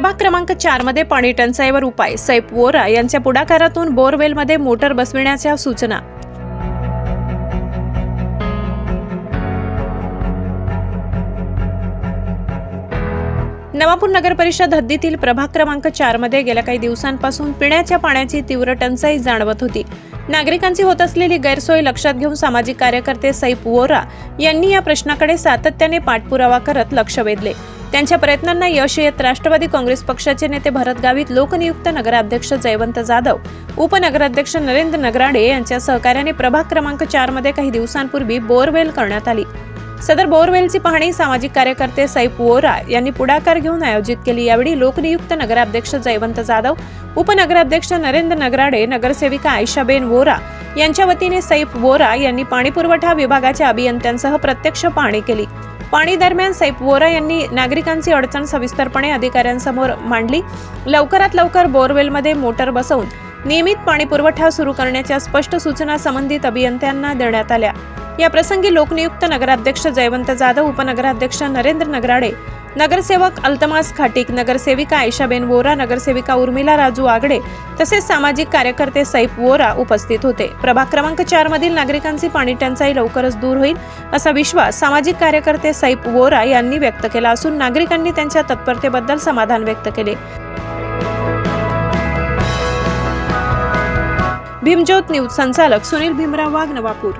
प्रभाग क्रमांक 4 मध्ये पाणी टंचाईवर उपाय, सैफ वोरा यांच्या पुढाकारातून बोरवेलमध्ये मोटर बसविण्याच्या सूचना। नवापूर नगर परिषद हद्दीतील प्रभाग क्रमांक 4 मध्ये गेल्या काही दिवसांपासून पिण्याच्या पाण्याची तीव्र टंचाई जाणवत होती। नागरिकांची होत असलेली गैरसोय लक्षात घेऊन सामाजिक कार्यकर्ते सैफ वोरा यांनी या प्रश्नाकडे सातत्याने पाठपुरावा करत लक्ष वेधले। त्यांच्या प्रयत्नांना यश येत राष्ट्रवादी काँग्रेस पक्षाचे नेते भरत गावित, लोकनियुक्त नगराध्यक्ष जयवंत जाधव, उपनगराध्यक्ष नरेंद्र नगराडे यांच्या सहकार्याने प्रभाग क्रमांक 4 मध्ये काही दिवसांपूर्वी बोरवेल करण्यात आली। सदर बोरवेलची पाहणी सामाजिक कार्यकर्ते सैफ वोरा यांनी पुढाकार घेऊन आयोजित केली। यावेळी लोकनियुक्त नगराध्यक्ष जयवंत जाधव, उपनगराध्यक्ष नरेंद्र नगराडे, नगरसेविका आयशाबेन वोरा यांच्या वतीने सैफ वोरा यांनी पाणीपुरवठा विभागाच्या अभियंत्यांसह प्रत्यक्ष पाहणी केली। पाहणी दरम्यान सैफ वोरा यांनी नागरिकांची अडचण सविस्तरपणे अधिकाऱ्यांसमोर मांडली। लवकरात लवकर बोरवेलमध्ये मोटर बसवून नियमित पाणीपुरवठा सुरू करण्याच्या स्पष्ट सूचना संबंधित अभियंत्यांना देण्यात आल्या। या प्रसंगी लोकनियुक्त नगराध्यक्ष जयवंत जाधव, उपनगराध्यक्ष नरेंद्र नगराडे, नगरसेवक अल्तमास खाटीक, नगरसेविका आयशाबेन वोरा, नगरसेविका उर्मिला राजू आगडे तसेच सामाजिक कार्यकर्ते सैफ वोरा उपस्थित होते। प्रभाग क्रमांक 4 मधील नागरिकांची पाणी टंचाई लवकरच दूर होईल असा विश्वास सामाजिक कार्यकर्ते सैफ वोरा यांनी व्यक्त केला असून नागरिकांनी त्यांच्या तत्परतेबद्दल समाधान व्यक्त केले। भीमज्योत न्यूज संचालक सुनील भीमराव वाघ, नवापूर।